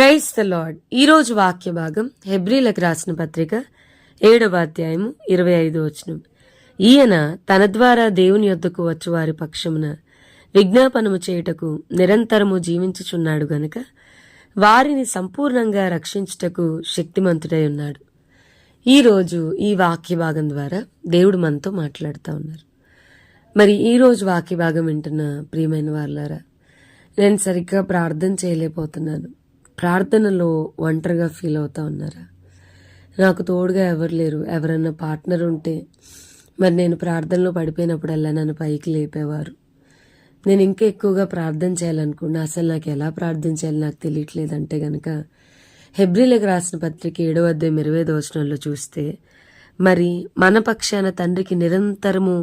Praise the lord. ఈరోజు వాక్య భాగం హెబ్రీలకు రాసిన పత్రిక 7వ అధ్యాయము 25వ వచనం. ఈయన తన ద్వారా దేవుని యొద్దకు వచ్చు వారి పక్షమున విజ్ఞాపనము చేయుటకు నిరంతరము జీవించుచున్నాడు గనుక వారిని సంపూర్ణంగా రక్షించుటకు శక్తిమంతుడై ఉన్నాడు. ఈరోజు ఈ వాక్య భాగం ద్వారా దేవుడు మనతో మాట్లాడుతూ ఉన్నారు. మరి ఈరోజు వాక్య భాగం వింటున్న ప్రియమైన వాళ్ళారా, నేను సరిగ్గా ప్రార్థన చేయలేకపోతున్నాను. ప్రార్థనలో ఒంటరిగా ఫీల్ అవుతా ఉన్నారా? నాకు తోడుగా ఎవరు లేరు. ఎవరన్నా పార్ట్నర్ ఉంటే మరి నేను ప్రార్థనలో పడిపోయినప్పుడల్లా నన్ను పైకి లేపేవారు. నేను ఇంకా ఎక్కువగా ప్రార్థన చేయాలనుకున్నా, అసలు నాకు ఎలా ప్రార్థన చేయాలి నాకు తెలియట్లేదంటే గనక హెబ్రీలకు రాసిన పత్రిక 7వ అధ్యాయం 25వ వచనంలో చూస్తే, మరి మన పక్షాన తండ్రికి నిరంతరము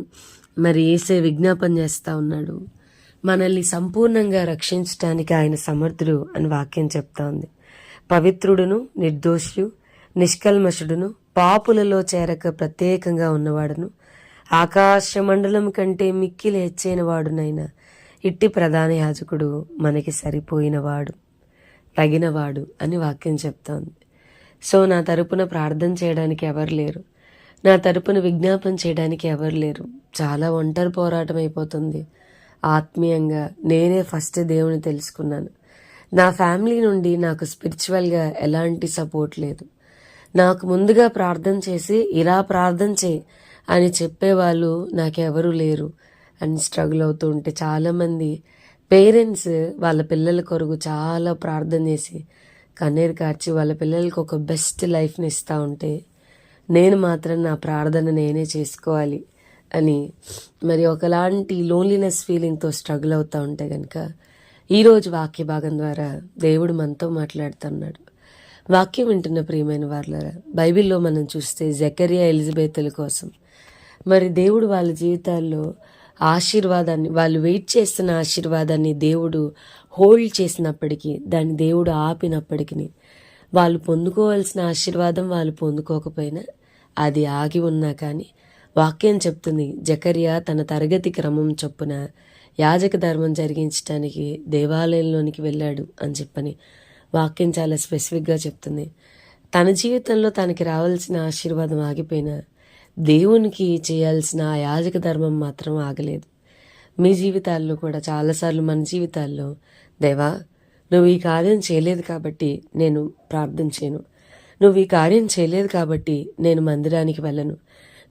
మరి యేసే విజ్ఞాపన చేస్తా ఉన్నాడు. మనల్ని సంపూర్ణంగా రక్షించటానికి ఆయన సమర్థుడు అని వాక్యం చెప్తా ఉంది. పవిత్రుడును, నిర్దోషు, నిష్కల్మషుడును, పాపులలో చేరక ప్రత్యేకంగా ఉన్నవాడును, ఆకాశ మండలం కంటే మిక్కిలి హెచ్చైన వాడునైనా ఇట్టి ప్రధాన యాజకుడు మనకి సరిపోయినవాడు, తగినవాడు అని వాక్యం చెప్తా ఉంది. సో నా తరపున ప్రార్థన చేయడానికి ఎవరు లేరు, నా తరపున విజ్ఞాపన చేయడానికి ఎవరు లేరు. చాలా ఒంటరి పోరాటం అయిపోతుంది. ఆత్మీయంగా నేనే ఫస్ట్ దేవుని తెలుసుకున్నాను. నా ఫ్యామిలీ నుండి నాకు స్పిరిచువల్గా ఎలాంటి సపోర్ట్ లేదు. నాకు ముందుగా ప్రార్థన చేసి ఇలా ప్రార్థన చేయి అని చెప్పేవాళ్ళు నాకెవరూ లేరు అని స్ట్రగుల్ అవుతూ ఉంటే, చాలామంది పేరెంట్స్ వాళ్ళ పిల్లల కొరకు చాలా ప్రార్థన చేసి కన్నీరు కార్చి వాళ్ళ పిల్లలకి ఒక బెస్ట్ లైఫ్ని ఇస్తూ ఉంటే, నేను మాత్రం నా ప్రార్థన నేనే చేసుకోవాలి అని మరి ఒకలాంటి లోన్లీనెస్ ఫీలింగ్తో స్ట్రగుల్ అవుతూ ఉంటే కనుక ఈరోజు వాక్య భాగం ద్వారా దేవుడు మనతో మాట్లాడుతున్నాడు. వాక్యం వింటున్న ప్రియమైన వాళ్ళారా, బైబిల్లో మనం చూస్తే జకరియా, ఎలిజబెతుల కోసం మరి దేవుడు వాళ్ళ జీవితాల్లో ఆశీర్వాదాన్ని, వాళ్ళు వెయిట్ చేస్తున్న ఆశీర్వాదాన్ని దేవుడు హోల్డ్ చేసినప్పటికీ, దాన్ని దేవుడు ఆపినప్పటికీ, వాళ్ళు పొందుకోవాల్సిన ఆశీర్వాదం వాళ్ళు పొందుకోకపోయినా అది ఆగి ఉన్నా కానీ వాక్యం చెప్తుంది, జకరియా తన తరగతి క్రమం చొప్పున యాజక ధర్మం జరిగించడానికి దేవాలయంలోనికి వెళ్ళాడు అని చెప్పని వాక్యం చాలా స్పెసిఫిక్గా చెప్తుంది. తన జీవితంలో తనకి రావాల్సిన ఆశీర్వాదం ఆగిపోయినా దేవునికి చేయాల్సిన ఆ యాజక ధర్మం మాత్రం ఆగలేదు. మీ జీవితాల్లో కూడా చాలాసార్లు మన జీవితాల్లో, దేవా నువ్వు ఈ కార్యం చేయలేదు కాబట్టి నేను ప్రార్థన చేయను, నువ్వు ఈ కార్యం చేయలేదు కాబట్టి నేను మందిరానికి వెళ్ళను,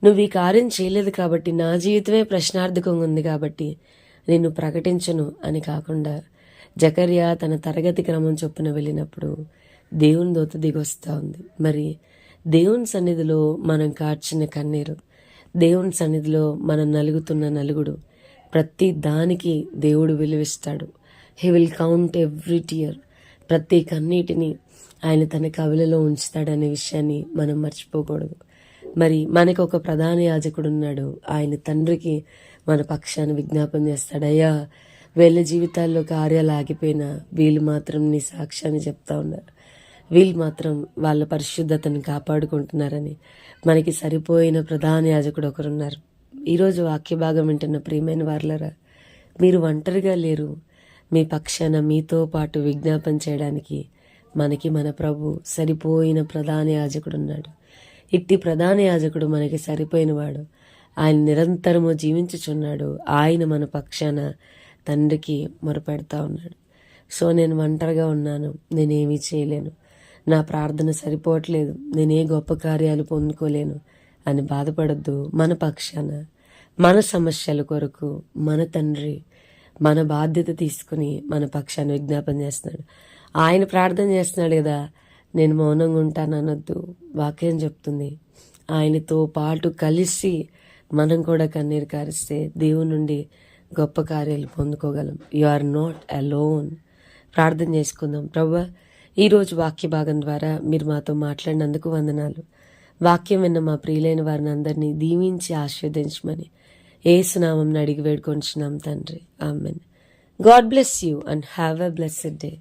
నువ్వు ఈ కార్యం చేయలేదు కాబట్టి నా జీవితమే ప్రశ్నార్థకంగా ఉంది కాబట్టి నిన్ను ప్రకటించను అని కాకుండా, జకరియా తన తరగతి క్రమం చొప్పున వెళ్ళినప్పుడు దేవుని దూత దిగొస్తా ఉంది. మరి దేవుని సన్నిధిలో మనం కార్చిన కన్నీరు, దేవుని సన్నిధిలో మనం నలుగుతున్న నలుగుడు, ప్రతి దానికి దేవుడు విలువిస్తాడు. He will count every tear. ప్రతి కన్నీటిని ఆయన తన కవిలలో ఉంచుతాడనే విషయాన్ని మనం మర్చిపోకూడదు. మరి మనకు ఒక ప్రధాన యాజకుడు ఉన్నాడు. ఆయన తండ్రికి మన పక్షాన్ని విజ్ఞాపన చేస్తాడు, అయ్యా వీళ్ళ జీవితాల్లో కార్యాలు ఆగిపోయినా వీళ్ళు మాత్రం నీ సాక్ష్యాన్ని చెప్తా ఉన్నారు, వీళ్ళు మాత్రం వాళ్ళ పరిశుద్ధతను కాపాడుకుంటున్నారని. మనకి సరిపోయిన ప్రధాన యాజకుడు ఒకరున్నారు. ఈరోజు వాక్య భాగం వింటున్న ప్రియమైన వారులరా, మీరు ఒంటరిగా లేరు. మీ పక్షాన మీతో పాటు విజ్ఞాపన చేయడానికి మనకి మన ప్రభు సరిపోయిన ప్రధాన యాజకుడు ఉన్నాడు. ఇట్టి ప్రధాన యాజకుడు మనకి సరిపోయినవాడు. ఆయన నిరంతరము జీవించుచున్నాడు. ఆయన మన పక్షాన తండ్రికి మొరపెడతా ఉన్నాడు. సో నేను ఒంటరిగా ఉన్నాను, నేనేమీ చేయలేను, నా ప్రార్థన సరిపోవట్లేదు, నేనే గొప్ప కార్యాలు పొందుకోలేను అని బాధపడద్దు. మన పక్షాన, మన సమస్యల కొరకు మన తండ్రి మన బాధ్యత తీసుకుని మన పక్షాన్ని విజ్ఞాపన చేస్తున్నాడు. ఆయన ప్రార్థన చేస్తున్నాడు కదా, నేను మౌనంగా ఉంటానన్నద్దు. వాక్యం చెప్తుంది, ఆయనతో పాటు కలిసి మనం కూడా కన్నీరు కారిస్తే దేవుని నుండి గొప్ప కార్యాలు పొందుకోగలం. You are not alone. ప్రార్థన చేసుకుందాం. ప్రభువా, ఈరోజు వాక్య భాగం ద్వారా మీరు మాతో మాట్లాడినందుకు వందనాలు. వాక్యం విన్న మా ప్రియులైన వారిని అందరినీ దీవించి ఆశీర్వదించమని యేసు నామమున అడిగి వేడుకొంచున్నాం తండ్రి. Amen. God bless you and have a blessed day.